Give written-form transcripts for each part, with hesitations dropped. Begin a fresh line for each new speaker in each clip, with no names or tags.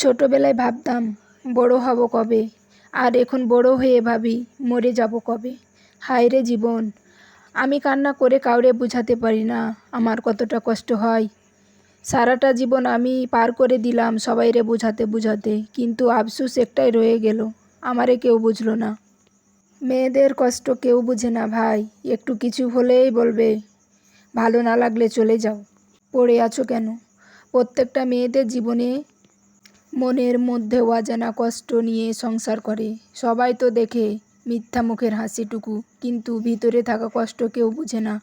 ছোটবেলায় ভাবতাম বড় হব কবে, আর এখন বড় হয়ে ভাবি মরে যাব কবে। হায় রে জীবন, আমি কান্না করে কাউরে বুঝাতে পারি না আমার কতটা কষ্ট হয়। সারাটা জীবন আমি পার করে দিলাম সবাইরে বুঝাতে বুঝাতে, কিন্তু আফসোস একটাই রয়ে গেল, আমারে কেউ বুঝলো না। মেয়েদের কষ্ট কেউ বুঝে না ভাই, একটু কিছু হলেই বলবে ভালো না লাগলে চলে যাও, পড়ে আছো কেন। প্রত্যেকটা মেয়েদের জীবনে মনের মধ্যে অজানা কষ্ট নিয়ে সংসার করে। সবাই তো দেখে মিথ্যা মুখের হাসিটুকু, কিন্তু ভিতরে থাকা কষ্ট কেউ বুঝে না।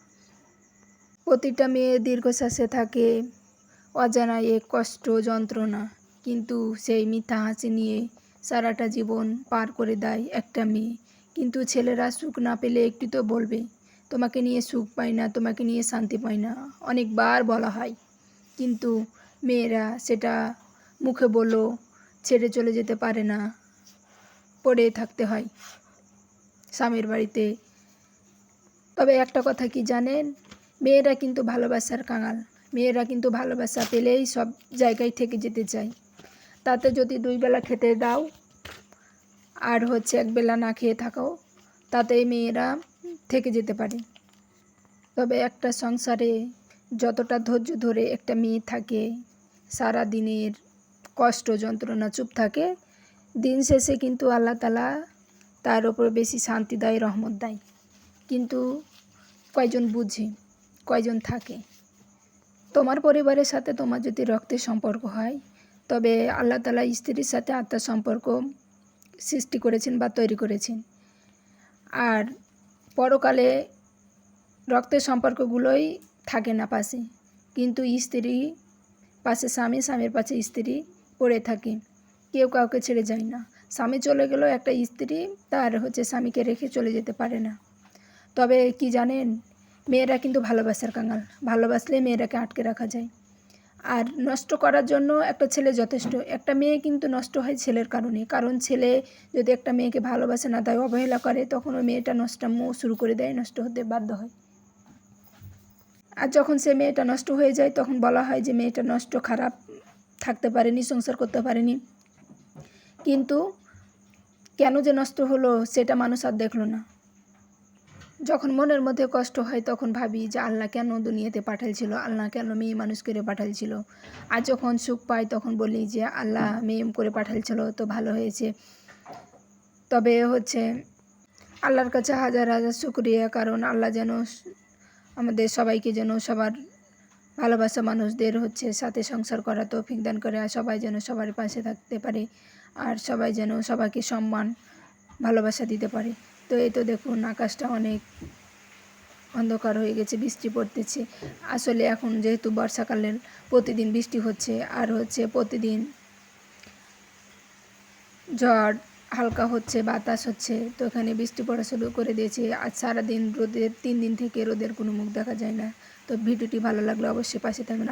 প্রতিটা মেয়ের দীর্ঘশ্বাসে থাকে অজানা এক কষ্ট যন্ত্রণা, কিন্তু সেই মিথ্যা হাসি নিয়ে সারাটা জীবন পার করে দেয় একটা মেয়ে। কিন্তু ছেলেরা সুখ না পেলে একটু তো বলবে তোমাকে নিয়ে সুখ পাই না, তোমাকে নিয়ে শান্তি পাই না, অনেকবার বলা হয়। কিন্তু মেয়েরা সেটা মুখে বললেও ছেড়ে চলে যেতে পারে না, পড়ে থাকতে হয় স্বামীর বাড়িতে। তবে একটা কথা কি জানেন, মেয়েরা কিন্তু ভালোবাসার কাঙাল। মেয়েরা কিন্তু ভালোবাসা পেলেই সব জায়গায় থেকে যেতে চায়। তাতে যদি 2 বেলা খেতে দাও আর একবেলা না খেয়ে থাকাও, তাতেই মেয়েরা থেকে যেতে পারে। তবে একটা সংসারে যতটা ধৈর্য ধরে একটা মেয়ে থাকে, সারা দিনের কষ্ট যন্ত্রণা চুপ থাকে, দিন শেষে কিন্তু আল্লাহ তাআলা তার ওপর বেশি শান্তি দেয়, রহমত দেয়। কিন্তু কয়জন বুঝে, কয়জন থাকে। তোমার পরিবারের সাথে তোমার যদি রক্তের সম্পর্ক হয়, তবে আল্লাহ তাআলা স্ত্রীর সাথে আত্মার সম্পর্ক সৃষ্টি করেছেন বা তৈরি করেছেন। আর পরকালে রক্তের সম্পর্কগুলোই থাকে না পাশে, কিন্তু স্ত্রী পাশে স্বামী, স্বামীর পাশে স্ত্রী পড়ে থাকে। কেউ কাউকে ছেড়ে যায় না। স্বামী চলে গেলেও একটা স্ত্রী তার স্বামীকে রেখে চলে যেতে পারে না। তবে কি জানেন, মেয়েরা কিন্তু ভালোবাসার কাঙাল। ভালোবাসলে মেয়েরাকে আটকে রাখা যায়। আর নষ্ট করার জন্য একটা ছেলে যথেষ্ট। একটা মেয়ে কিন্তু নষ্ট হয় ছেলের কারণে। কারণ ছেলে যদি একটা মেয়েকে ভালোবাসে না দেয়, অবহেলা করে, তখন ওই মেয়েটা নষ্টাম্য শুরু করে দেয়, নষ্ট হতে বাধ্য হয়। আর যখন সে মেয়েটা নষ্ট হয়ে যায়, তখন বলা হয় যে মেয়েটা নষ্ট, খারাপ, থাকতে পারেনি, সংসার করতে পারেনি। কিন্তু কেন যে নষ্ট হলো সেটা মানুষ আর দেখলো না। যখন মনের মধ্যে কষ্ট হয় তখন ভাবি যে আল্লাহ কেন দুনিয়াতে পাঠাইছিল, আল্লাহ কেন মেয়ে মানুষ করে পাঠাইছিল। আর যখন সুখ পাই তখন বলি যে আল্লাহ মেয়ে করে পাঠাইছিল তো ভালো হয়েছে। তবে আল্লাহর কাছে হাজার হাজার শুকরিয়া, কারণ আল্লাহ যেন আমাদের সবাইকে যেন সবার ভালোবাসা মানুষদের সাথে সংসার করা তৌফিক দান করে, আর সবাই যেন সবার পাশে থাকতে পারে, আর সবাই যেন সবাইকে সম্মান ভালোবাসা দিতে পারে। তো এই তো দেখুন আকাশটা অনেক অন্ধকার হয়ে গেছে, বৃষ্টি পড়তেছে। আসলে এখন যেহেতু বর্ষাকালের প্রতিদিন বৃষ্টি হচ্ছে, আর প্রতিদিন ঝড় হালকা বাতাস হচ্ছে, তো এখানে বৃষ্টি পড়া শুরু করে দিয়েছে। আজ সারাদিন রোদের, 3 দিন থেকে রোদের কোনো মুখ দেখা যায় না। তো ভিডিওটি ভালো লাগলে অবশ্যই পাশে থাকবেন।